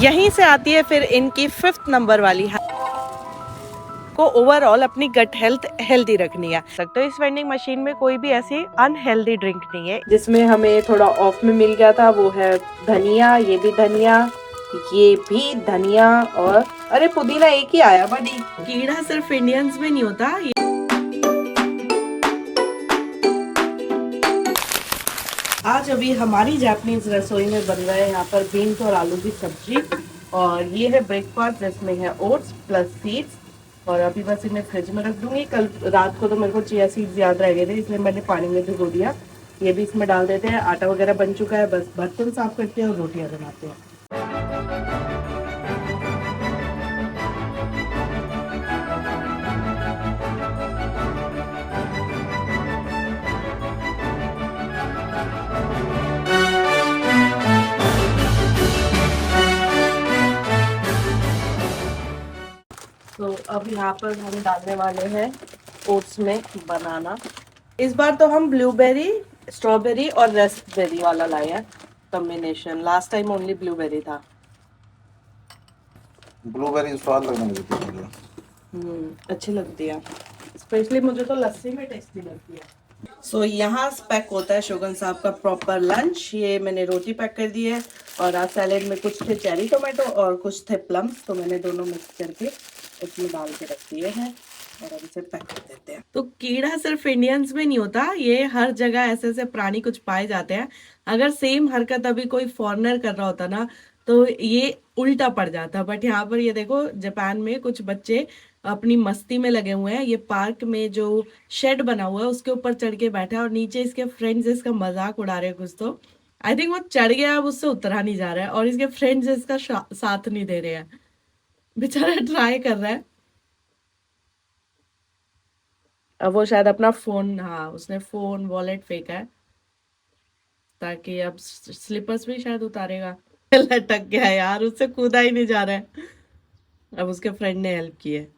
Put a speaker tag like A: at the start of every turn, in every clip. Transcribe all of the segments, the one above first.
A: यहीं से आती है फिर इनकी 5th नंबर वाली को ओवरऑल अपनी गट हेल्थ हेल्दी रखनी है। सकते हो इस वेंडिंग मशीन में कोई भी ऐसी अनहेल्दी ड्रिंक नहीं है। जिसमें हमें थोड़ा ऑफ में मिल गया था वो है धनिया, ये भी धनिया, ये भी धनिया, और अरे पुदीना एक ही आया बड़ी। कीड़ा सिर्फ इंडियंस में नहीं होता। आज अभी हमारी जापानीज रसोई में बन रहा है यहाँ पर बीन्स और आलू की सब्जी, और ये है ब्रेकफास्ट जिसमें है ओट्स प्लस सीड्स, और अभी बस इन्हें फ्रिज में रख दूंगी। कल रात को तो मेरे को चिया सीड्स याद रह गए थे, इसलिए मैंने पानी में भिगो दिया। ये भी इसमें डाल देते हैं। आटा वगैरह बन चुका है, बस बर्तन साफ करते हैं और रोटियां बनाते हैं। तो अब यहाँ पर हम डालने वाले हैं ओट्स में बनाना। इस बार तो हम ब्लूबेरी, स्ट्रॉबेरी और रास्पबेरी वाला लाए हैं combination. Last time only blueberry था।
B: ब्लूबेरी स्वाद लगने लगती है।
A: अच्छी लगती है, स्पेशली मुझे तो लस्सी में टेस्टी लगती है। सो यहाँ पैक होता है शोगन साहब का प्रॉपर लंच। ये मैंने रोटी पैक कर दी है, और आज सैलेड में कुछ थे चेरी टोमेटो और कुछ थे प्लम्स, तो मैंने दोनों मिक्स करके इसमें डाल के रख दिए हैं और अब इसे पैक कर देते हैं। तो कीड़ा सिर्फ इंडियंस में नहीं होता, ये हर जगह ऐसे ऐसे प्राणी कुछ पाए जाते हैं। अगर सेम हरकत अभी कोई फॉरेनर कर रहा होता ना तो ये उल्टा पड़ जाता। बट यहाँ पर ये देखो जापान में कुछ बच्चे अपनी मस्ती में लगे हुए हैं। ये पार्क में जो शेड बना हुआ है उसके ऊपर चढ़ के बैठा है, और नीचे इसके फ्रेंड्स इसका मजाक उड़ा रहे हैं कुछ। तो आई थिंक वो चढ़ गया, अब उससे उतरा नहीं जा रहा है, और इसके फ्रेंड्स इसका साथ नहीं दे रहे हैं। बेचारा ट्राई कर रहा है। अब वो शायद अपना फोन, हाँ उसने फोन वॉलेट फेंका है, ताकि अब स्लीपर्स भी शायद उतारेगा। लटक गया यार, उससे कूदा ही नहीं जा रहा है। अब उसके फ्रेंड ने हेल्प की है।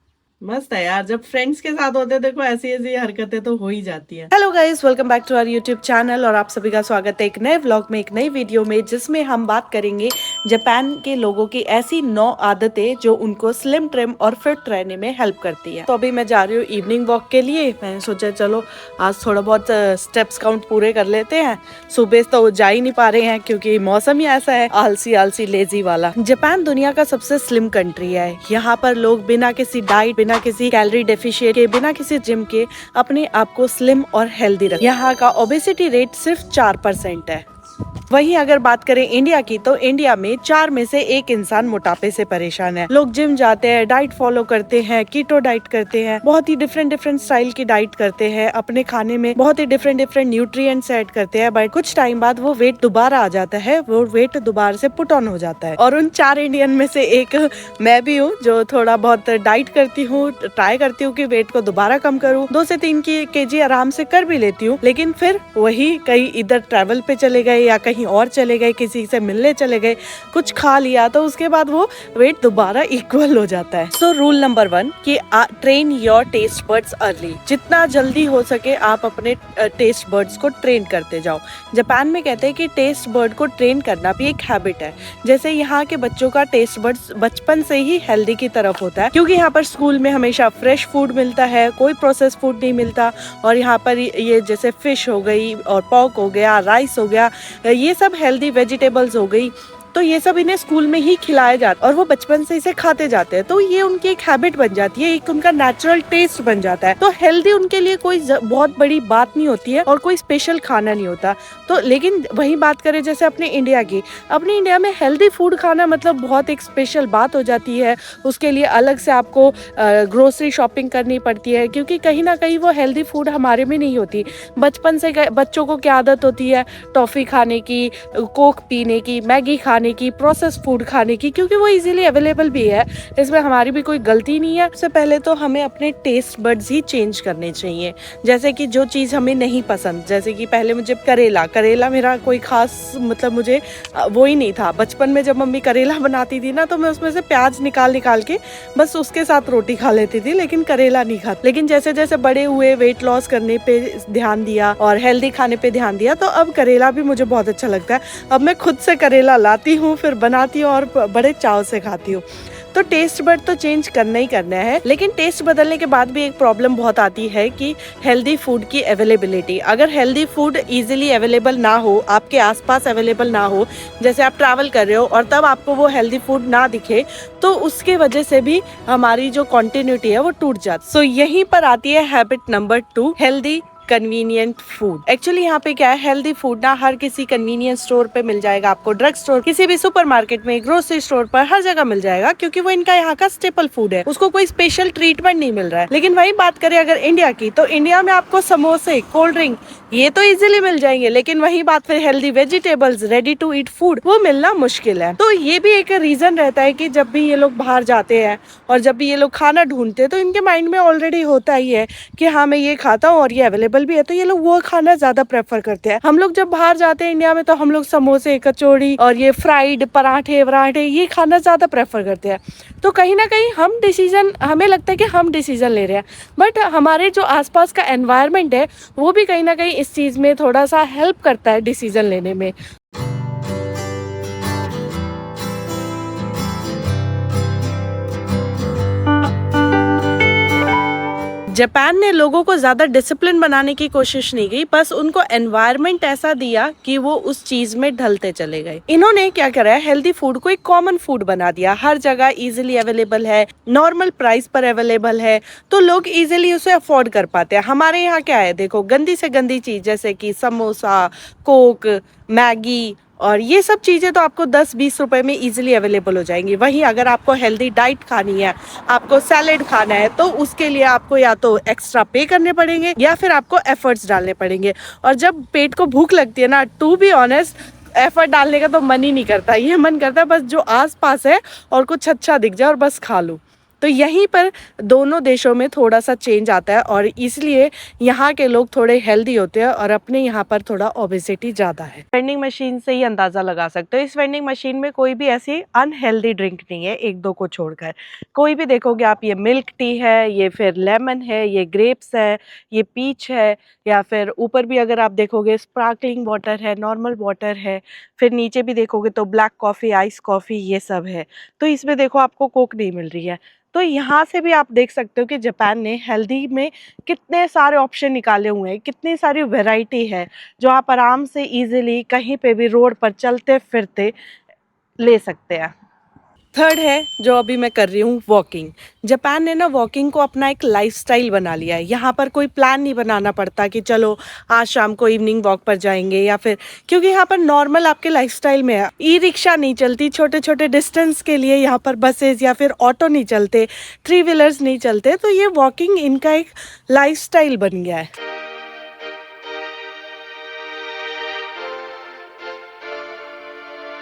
A: मस्त है यार, जब फ्रेंड्स के साथ होते हैं देखो ऐसी ऐसी हरकतें तो हो ही जाती है। Hello guys, welcome back to our YouTube channel, और आप सभी का स्वागत है एक नए व्लॉग में, एक नई वीडियो में, जिसमें हम बात करेंगे जापान के लोगों की ऐसी 9 आदतें जो उनको स्लिम, ट्रिम और फिट रहने में हेल्प करती है। तो अभी मैं जा रही हूँ इवनिंग वॉक के लिए। मैंने सोचा चलो आज थोड़ा बहुत स्टेप्स काउंट पूरे कर लेते हैं। सुबह तो जा ही नहीं पा रहे हैं क्योंकि मौसम ही ऐसा है, आलसी आलसी लेजी वाला। जापान दुनिया का सबसे स्लिम कंट्री है। यहाँ पर लोग बिना किसी डाइट, बिना किसी कैलोरी डेफिशिएंट के, बिना किसी जिम के अपने आप को स्लिम और हेल्दी रखते हैं। यहाँ का ओबेसिटी रेट सिर्फ 4% है। वहीं अगर बात करें इंडिया की, तो इंडिया में 4 में से 1 इंसान मोटापे से परेशान है। लोग जिम जाते हैं, डाइट फॉलो करते हैं, कीटो डाइट करते हैं, बहुत ही डिफरेंट स्टाइल की डाइट करते हैं, अपने खाने में बहुत ही डिफरेंट न्यूट्रिएंट्स ऐड करते हैं। बट कुछ टाइम बाद वो वेट दोबारा आ जाता है, वो वेट दोबारा से पुट ऑन हो जाता है। और उन 4 इंडियन में से एक मैं भी हूँ, जो थोड़ा बहुत डाइट करती हूँ, ट्राई करती हूँ कि वेट को दोबारा कम करूँ। 2 से 3 केजी आराम से कर भी लेती हूँ, लेकिन फिर वही कहीं इधर ट्रैवल पे चले गए या कहीं और चले गए, किसी से मिलने चले गए, कुछ खा लिया, तो उसके बाद वो वेट दोबारा इक्वल हो जाता है। सो रूल नंबर 1 कि train your taste buds early. जितना जल्दी हो सके आप अपने टेस्ट बर्ड्स को ट्रेन करते जाओ। जापान में कहते हैं कि टेस्ट बर्ड को ट्रेन करना भी एक हैबिट है। जैसे यहाँ के बच्चों का टेस्ट बर्ड्स बचपन से ही हेल्दी की तरफ होता है, क्योंकि यहाँ पर स्कूल में हमेशा फ्रेश फूड मिलता है, कोई प्रोसेस फूड नहीं मिलता। और यहाँ पर ये जैसे फिश हो गई और पॉर्क हो गया, राइस हो गया, ये सब हेल्दी वेजिटेबल्स हो गई, तो ये सब इन्हें स्कूल में ही खिलाया जाता है और वो बचपन से इसे खाते जाते हैं। तो ये उनकी एक हैबिट बन जाती है, एक उनका नेचुरल टेस्ट बन जाता है। तो हेल्दी उनके लिए कोई बहुत बड़ी बात नहीं होती है और कोई स्पेशल खाना नहीं होता। तो लेकिन वही बात करें जैसे अपने इंडिया की, अपने इंडिया में हेल्दी फूड खाना मतलब बहुत एक स्पेशल बात हो जाती है। उसके लिए अलग से आपको ग्रोसरी शॉपिंग करनी पड़ती है, क्योंकि कहीं ना कहीं वो हेल्दी फूड हमारे में नहीं होती। बचपन से बच्चों को क्या आदत होती है, टॉफ़ी खाने की, कोक पीने की, मैगी खाने की, प्रोसेस फूड खाने की, क्योंकि वो इजीली अवेलेबल भी है। इसमें हमारी भी कोई गलती नहीं है। सबसे पहले तो हमें अपने टेस्ट बड्स ही चेंज करने चाहिए। जैसे कि जो चीज़ हमें नहीं पसंद, जैसे कि पहले मुझे करेला मेरा कोई खास मतलब मुझे वो ही नहीं था। बचपन में जब मम्मी करेला बनाती थी ना, तो मैं उसमें से प्याज निकाल के बस उसके साथ रोटी खा लेती थी, लेकिन करेला नहीं खाती। लेकिन जैसे जैसे बड़े हुए, वेट लॉस करने पे ध्यान दिया और हेल्दी खाने पे ध्यान दिया, तो अब करेला भी मुझे बहुत अच्छा लगता है। अब मैं खुद से करेला लाती देखती हूँ, फिर बनाती हूँ और बड़े चाव से खाती हूँ। तो टेस्ट बड तो चेंज करना ही करना है, लेकिन टेस्ट बदलने के बाद भी एक प्रॉब्लम बहुत आती है कि हेल्दी फूड की अवेलेबिलिटी। अगर हेल्दी फूड इजीली अवेलेबल ना हो, आपके आसपास अवेलेबल ना हो, जैसे आप ट्रैवल कर रहे हो और तब आपको वो हेल्दी फूड ना दिखे, तो उसके वजह से भी हमारी जो कॉन्टिन्यूटी है वो टूट जाती है। सो यहीं पर आती है habit number 2, healthy convenient food. Actually यहाँ पे क्या है, हेल्दी फूड ना हर किसी कन्वीनियंस स्टोर पे मिल जाएगा आपको, ड्रग स्टोर, किसी भी सुपरमार्केट में, ग्रोसरी स्टोर पर, हर जगह मिल जाएगा, क्योंकि वो इनका यहाँ का स्टेपल फूड है, उसको कोई स्पेशल ट्रीटमेंट नहीं मिल रहा है। लेकिन वही बात करें अगर इंडिया की, तो इंडिया में आपको समोसे, कोल्ड ड्रिंक ये तो इजीली मिल जाएंगे, लेकिन वही बात फिर healthy vegetables, ready to eat food, वो मिलना मुश्किल है। तो ये भी एक रीजन रहता है कि जब भी ये लोग बाहर जाते हैं और जब भी ये लोग खाना ढूंढते हैं, तो इनके माइंड में ऑलरेडी होता ही है कि हाँ मैं ये खाता हूँ और ये अवेलेबल भी है, तो ये लोग वो खाना ज्यादा प्रेफर करते हैं। हम लोग जब बाहर जाते हैं इंडिया में, तो हम लोग समोसे, कचौड़ी और ये फ्राइड पराठे वराठे ये खाना ज्यादा प्रेफर करते हैं। तो कहीं ना कहीं हमें लगता है कि हम डिसीजन ले रहे हैं, बट हमारे जो आसपास का एनवायरनमेंट है वो भी कहीं ना कहीं इस चीज में थोड़ा सा हेल्प करता है डिसीजन लेने में। जापान ने लोगों को ज़्यादा डिसिप्लिन बनाने की कोशिश नहीं की, बस उनको एनवायरनमेंट ऐसा दिया कि वो उस चीज़ में ढलते चले गए। इन्होंने क्या करा है, हेल्दी फूड को एक कॉमन फूड बना दिया, हर जगह इजीली अवेलेबल है, नॉर्मल प्राइस पर अवेलेबल है, तो लोग इजीली उसे अफोर्ड कर पाते हैं। हमारे यहाँ क्या है, देखो गंदी से गंदी चीज़ जैसे कि समोसा, कोक, मैगी और ये सब चीज़ें तो आपको 10-20 रुपए में इजीली अवेलेबल हो जाएंगी। वहीं अगर आपको हेल्दी डाइट खानी है, आपको सैलेड खाना है, तो उसके लिए आपको या तो एक्स्ट्रा पे करने पड़ेंगे या फिर आपको एफर्ट्स डालने पड़ेंगे। और जब पेट को भूख लगती है ना, टू बी ऑनेस्ट एफर्ट डालने का तो मन ही नहीं करता, ये मन करता है बस जो आस पास है और कुछ अच्छा दिख जाए और बस खा लूँ। तो यहीं पर दोनों देशों में थोड़ा सा चेंज आता है और इसलिए यहाँ के लोग थोड़े हेल्दी होते हैं और अपने यहाँ पर थोड़ा ओबेसिटी ज़्यादा है। वेंडिंग मशीन से ही अंदाज़ा लगा सकते हो, इस वेंडिंग मशीन में कोई भी ऐसी अनहेल्दी ड्रिंक नहीं है, एक दो को छोड़कर। कोई भी देखोगे आप, ये मिल्क टी है, ये फिर लेमन है, ये ग्रेप्स है, ये पीच है, या फिर ऊपर भी अगर आप देखोगे स्पार्कलिंग वाटर है, नॉर्मल वाटर है, फिर नीचे भी देखोगे तो ब्लैक कॉफ़ी, आइस कॉफ़ी, ये सब है। तो इसमें देखो आपको कोक नहीं मिल रही है। तो यहाँ से भी आप देख सकते हो कि जापान ने हेल्दी में कितने सारे ऑप्शन निकाले हुए हैं, कितनी सारी वैरायटी है जो आप आराम से इजीली कहीं पे भी रोड पर चलते फिरते ले सकते हैं। थर्ड है जो अभी मैं कर रही हूँ, वॉकिंग। जापान ने ना वॉकिंग को अपना एक लाइफस्टाइल बना लिया है। यहाँ पर कोई प्लान नहीं बनाना पड़ता कि चलो आज शाम को इवनिंग वॉक पर जाएंगे, या फिर क्योंकि यहाँ पर नॉर्मल आपके लाइफस्टाइल में है, ई रिक्शा नहीं चलती, छोटे छोटे डिस्टेंस के लिए यहाँ पर बसेस या फिर ऑटो नहीं चलते, 3 व्हीलर्स नहीं चलते, तो ये वॉकिंग इनका एक लाइफस्टाइल बन गया है।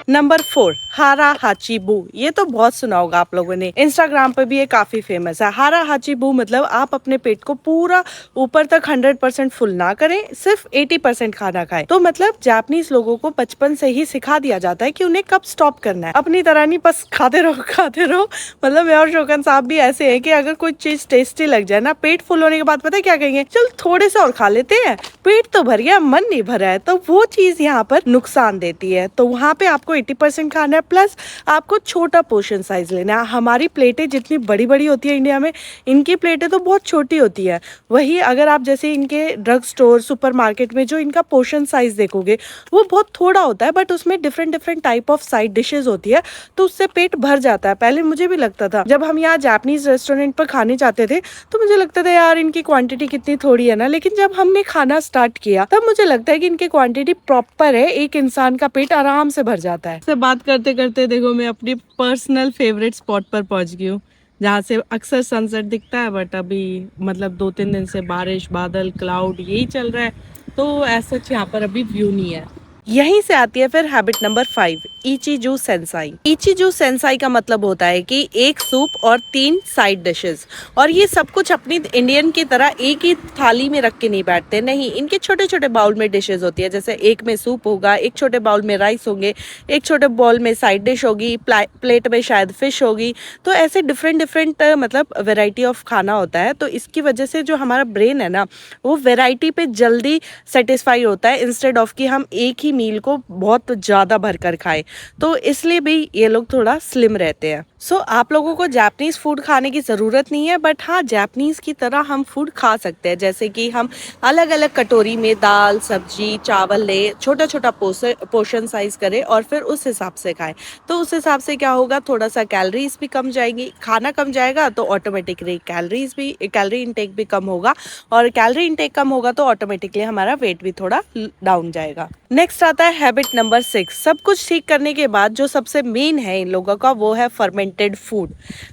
A: नंबर 4, हारा हाचीबू। ये तो बहुत सुना होगा आप लोगों ने, इंस्टाग्राम पर भी ये काफी फेमस है। हारा हाचीबू मतलब आप अपने पेट को पूरा ऊपर तक 100% फुल ना करें, सिर्फ 80% खाना खाएं। तो मतलब जापानीज लोगों को बचपन से ही सिखा दिया जाता है कि उन्हें कब स्टॉप करना है, अपनी तरह नहीं, बस खाते रहो खाते रहो। मतलब मैं और शोकन साहब भी ऐसे हैं कि अगर कोई चीज टेस्टी लग जाए ना, पेट फुल होने के बाद पता है क्या कहेंगे, चल थोड़े से और खा लेते हैं, पेट तो भर गया मन नहीं भरा है। तो वो चीज यहाँ पर नुकसान देती है। तो वहाँ पे आपको 80% खाना है, प्लस आपको छोटा पोर्शन साइज लेना है। हमारी प्लेटें जितनी बड़ी बड़ी होती है इंडिया में, इनकी प्लेटें तो बहुत छोटी होती है। वही अगर आप जैसे इनके ड्रग स्टोर, सुपरमार्केट में जो इनका पोर्शन साइज देखोगे, वो बहुत थोड़ा होता है, बट उसमें different different type of side dishes होती है, तो उससे पेट भर जाता है। पहले मुझे भी लगता था, जब हम यहाँ जापानीज रेस्टोरेंट पर खाने जाते थे, तो मुझे लगता था यार इनकी क्वांटिटी कितनी थोड़ी है ना, लेकिन जब हमने खाना स्टार्ट किया तब मुझे लगता है कि इनकी क्वांटिटी प्रॉपर है, एक इंसान का पेट आराम से भर जाता है। से बात करते करते देखो मैं अपनी पर्सनल फेवरेट स्पॉट पर पहुंच गई हूँ, जहाँ से अक्सर सनसेट दिखता है, बट अभी मतलब 2-3 दिन से बारिश, बादल, क्लाउड यही चल रहा है, तो ऐसा यहाँ पर अभी व्यू नहीं है। यहीं से आती है फिर हैबिट नंबर 5, इचिजू सेंसाई। इचिजू सेंसाई का मतलब होता है कि एक सूप और 3 साइड डिशेस, और ये सब कुछ अपनी इंडियन की तरह एक ही थाली में रख के नहीं बैठते, नहीं, इनके छोटे छोटे बाउल में डिशेस होती है। जैसे एक में सूप होगा, एक छोटे बाउल में राइस होंगे, एक छोटे बाउल में साइड डिश होगी, प्लेट में शायद फिश होगी। तो ऐसे डिफरेंट डिफरेंट मतलब वेराइटी ऑफ खाना होता है। तो इसकी वजह से जो हमारा ब्रेन है ना, वो वेराइटी पे जल्दी सेटिस्फाई होता है, इंस्टेड ऑफ कि हम एक ही मील को बहुत ज़्यादा भर कर खाएं। तो इसलिए भी ये लोग थोड़ा स्लिम रहते हैं। सो आप लोगों को जापानीज़ फूड खाने की ज़रूरत नहीं है, बट हाँ जापानीज़ की तरह हम फूड खा सकते हैं। जैसे कि हम अलग अलग कटोरी में दाल सब्जी चावल ले, छोटा छोटा पोर्शन साइज करें और फिर उस हिसाब से खाएं। तो उस हिसाब से क्या होगा, थोड़ा सा कैलोरीज भी कम जाएंगी, खाना कम जाएगा तो ऑटोमेटिकली कैलोरी इंटेक भी कम होगा, और कैलोरी इंटेक कम होगा तो ऑटोमेटिकली हमारा वेट भी थोड़ा डाउन जाएगा। नेक्स्ट आता है हैबिट नंबर 6। सब कुछ ठीक करने के बाद जो सबसे मेन है इन लोगों का वो है फर्मेंटेड फूड।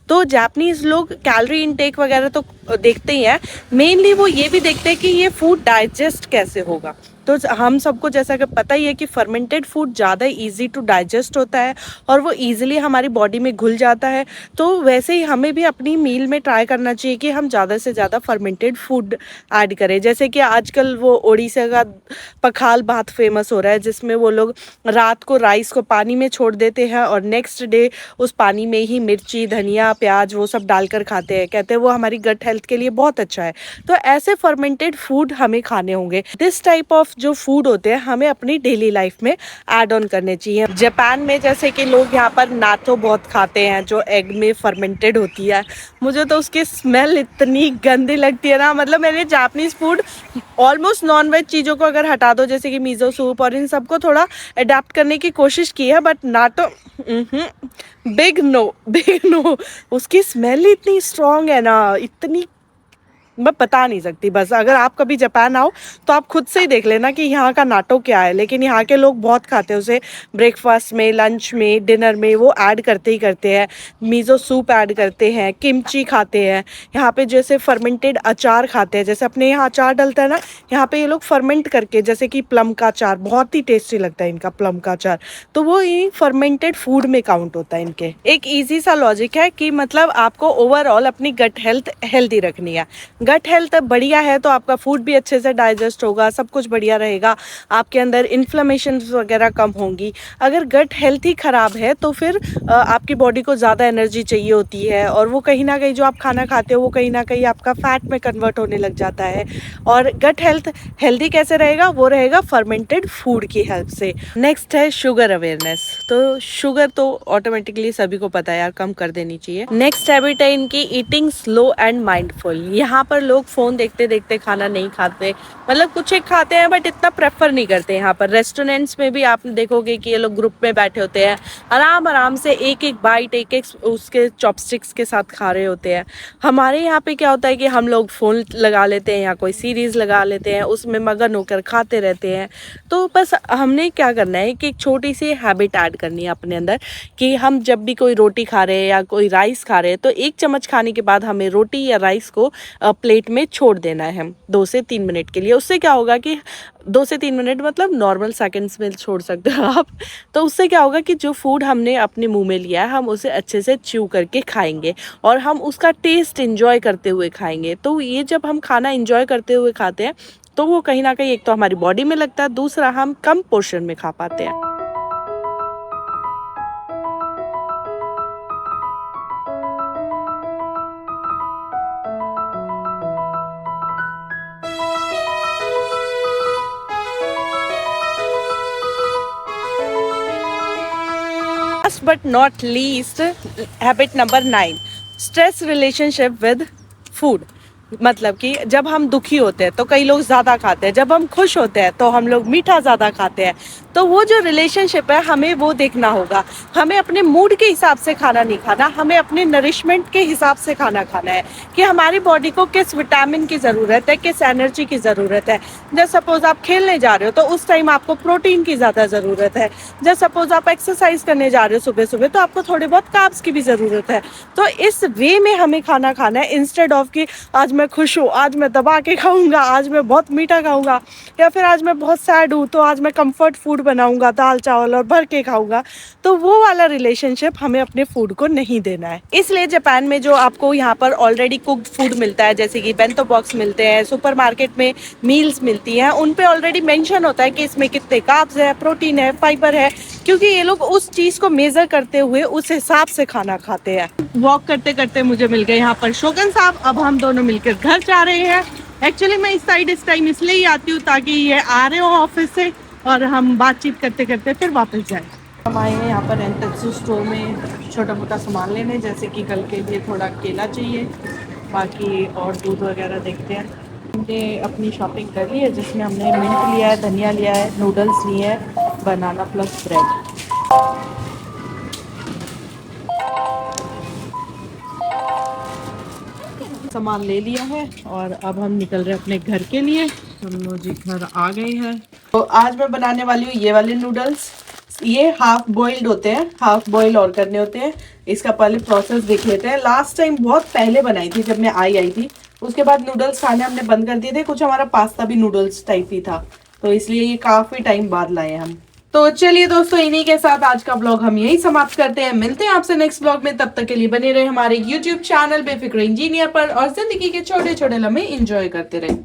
A: तो जापानीज लोग कैलोरी इंटेक वगैरह तो देखते ही हैं, मेनली वो ये भी देखते हैं कि ये फूड डाइजेस्ट कैसे होगा। तो हम सबको जैसा कि पता ही है कि फर्मेंटेड फूड ज़्यादा इजी टू डाइजेस्ट होता है और वो इजीली हमारी बॉडी में घुल जाता है। तो वैसे ही हमें भी अपनी मील में ट्राई करना चाहिए कि हम ज़्यादा से ज़्यादा फर्मेंटेड फूड ऐड करें। जैसे कि आजकल वो ओडिशा का पखाल भात फेमस हो रहा है, जिसमें वो लोग रात को राइस को पानी में छोड़ देते हैं और नेक्स्ट डे उस पानी में ही मिर्ची धनिया प्याज वो सब डालकर खाते हैं। कहते हैं वो हमारी गट हेल्थ के लिए बहुत अच्छा है। तो ऐसे फर्मेंटेड फूड हमें खाने होंगे। दिस टाइप ऑफ जो फूड होते हैं हमें अपनी डेली लाइफ में ऐड ऑन करने चाहिए। जापान में जैसे कि लोग यहाँ पर नातो बहुत खाते हैं जो एग में फर्मेंटेड होती है। मुझे तो उसकी स्मेल इतनी गंदी लगती है ना, मतलब मैंने Japanese food almost non veg चीज़ों को अगर हटा दो जैसे कि मिजो सूप और इन सबको थोड़ा अडेप्ट करने की कोशिश की है, बट नाटो बिग नो। उसकी स्मेल ही इतनी स्ट्रॉन्ग है ना, इतनी मैं बता नहीं सकती। बस अगर आप कभी जापान आओ तो आप खुद से ही देख लेना कि यहाँ का नाटो क्या है। लेकिन यहाँ के लोग बहुत खाते हैं उसे, ब्रेकफास्ट में लंच में डिनर में वो ऐड करते ही करते हैं। मिजो सूप ऐड करते हैं, किमची खाते हैं यहाँ पे, जैसे फर्मेंटेड अचार खाते हैं। जैसे अपने यहाँ अचार डलता है ना, यहाँ पे ये लोग फर्मेंट करके, जैसे कि प्लम का अचार बहुत ही टेस्टी लगता है इनका प्लम का अचार, तो वो ये फर्मेंटेड फूड में काउंट होता है इनके। एक ईजी सा लॉजिक है कि मतलब आपको ओवरऑल अपनी गट हेल्थ हेल्दी रखनी है। गट हेल्थ बढ़िया है तो आपका फूड भी अच्छे से डाइजेस्ट होगा, सब कुछ बढ़िया रहेगा, आपके अंदर इन्फ्लेमेशन वगैरह कम होंगी। अगर गट हेल्थ ही ख़राब है तो फिर आपकी बॉडी को ज़्यादा एनर्जी चाहिए होती है और वो कहीं ना कहीं जो आप खाना खाते हो वो कहीं ना कहीं आपका फैट में कन्वर्ट होने लग जाता है। और गट हेल्थ हेल्दी कैसे रहेगा, वो रहेगा फर्मेंटेड फूड की हेल्प से। नेक्स्ट है शुगर अवेयरनेस। तो शुगर तो ऑटोमेटिकली सभी को पता है यार, कम कर देनी चाहिए। नेक्स्ट हैबिट है इनकी ईटिंग स्लो एंड माइंडफुल। यहाँ पर लोग फ़ोन देखते देखते खाना नहीं खाते, मतलब कुछ एक खाते हैं बट इतना प्रेफर नहीं करते। यहाँ पर रेस्टोरेंट्स में भी आप देखोगे कि ये लोग ग्रुप में बैठे होते हैं, आराम आराम से एक एक बाइट एक एक उसके चॉपस्टिक्स के साथ खा रहे होते हैं। हमारे यहाँ पे क्या होता है कि हम लोग फ़ोन लगा लेते हैं या कोई सीरीज़ लगा लेते हैं, उसमें मगन होकर खाते रहते हैं। तो बस हमने क्या करना है कि एक छोटी सी हैबिट ऐड करनी है अपने अंदर कि हम जब भी कोई रोटी खा रहे हैं या कोई राइस खा रहे हैं तो 1 चम्मच खाने के बाद हमें रोटी या राइस को प्लेट में छोड़ देना है 2 से 3 मिनट के लिए। उससे क्या होगा कि 2 से 3 मिनट मतलब नॉर्मल सेकंड्स में छोड़ सकते हो आप। तो उससे क्या होगा कि जो फूड हमने अपने मुंह में लिया है हम उसे अच्छे से च्यू करके खाएंगे और हम उसका टेस्ट एंजॉय करते हुए खाएंगे। तो ये जब हम खाना एंजॉय करते हुए खाते हैं तो वो कहीं ना कहीं एक तो हमारी बॉडी में लगता है, दूसरा हम कम पोर्शन में खा पाते हैं। Last but not least, habit number 9, stress relationship with food. मतलब कि जब हम दुखी होते हैं तो कई लोग ज़्यादा खाते हैं, जब हम खुश होते हैं तो हम लोग मीठा ज़्यादा खाते हैं। तो वो जो रिलेशनशिप है हमें वो देखना होगा। हमें अपने मूड के हिसाब से खाना नहीं खाना, हमें अपने नरिशमेंट के हिसाब से खाना खाना है कि हमारी बॉडी को किस विटामिन की ज़रूरत है, किस एनर्जी की ज़रूरत है। जैसे सपोज आप खेलने जा रहे हो तो उस टाइम आपको प्रोटीन की ज़्यादा ज़रूरत है। जैसे सपोज आप एक्सरसाइज करने जा रहे हो सुबह सुबह तो आपको थोड़े बहुत कार्ब्स की भी ज़रूरत है। तो इस वे में हमें खाना खाना है, इंस्टेड ऑफ कि आज मैं खुश हूँ आज मैं दबा के खाऊंगा, आज मैं बहुत मीठा खाऊंगा, या फिर आज मैं बहुत सैड हूँ तो आज मैं कंफर्ट फूड बनाऊंगा दाल चावल और भर के खाऊंगा। तो वो वाला रिलेशनशिप हमें अपने फूड को नहीं देना है। इसलिए जापान में जो आपको यहाँ पर ऑलरेडी कुक्ड फूड मिलता है, जैसे कि बेंतो बॉक्स मिलते हैं, सुपरमार्केट में मील्स मिलती हैं, उन पे ऑलरेडी मेंशन होता है कि इसमें कितने कार्ब्स है, प्रोटीन है, फाइबर है, क्योंकि ये लोग उस चीज़ को मेजर करते हुए उस हिसाब से खाना खाते हैं। वॉक करते करते मुझे मिल गए यहाँ पर शोगन साहब। अब हम दोनों मिलकर घर जा रहे हैं। एक्चुअली मैं इस साइड इस टाइम इसलिए ही आती हूँ ताकि ये आ रहे हो ऑफिस से और हम बातचीत करते करते फिर वापस जाएं। हम आए हैं यहाँ पर एंटेक्सो स्टोर में छोटा मोटा सामान लेने, जैसे कि कल के लिए थोड़ा केला चाहिए, बाकी और दूध वगैरह देखते हैं। हमने अपनी शॉपिंग कर ली है, जिसमें हमने मिंट लिया है, धनिया लिया है, नूडल्स लिए हैं, बनाना प्लस ब्रेड। सामान ले लिया है और अब हम निकल रहे हैं अपने घर के लिए। हम लोग जी घर आ गए हैं। तो आज मैं बनाने वाली हूँ ये वाले नूडल्स। ये हाफ बॉइल्ड होते हैं, हाफ बॉइल और करने होते हैं। इसका पहले प्रोसेस देख लेते हैं। लास्ट टाइम बहुत पहले बनाई थी जब मैं आई थी, उसके बाद नूडल्स खाने हमने बंद कर दिए थे। कुछ हमारा पास्ता भी नूडल्स टाइप ही था, तो इसलिए ये काफी टाइम बाद लाए हम। तो चलिए दोस्तों, इन्हीं के साथ आज का ब्लॉग हम यही समाप्त करते हैं। मिलते हैं आपसे नेक्स्ट ब्लॉग में। तब तक के लिए बने रहे हमारे YouTube चैनल बेफिक्र इंजीनियर पर और जिंदगी के छोटे छोटे लम्हे एंजॉय करते रहे।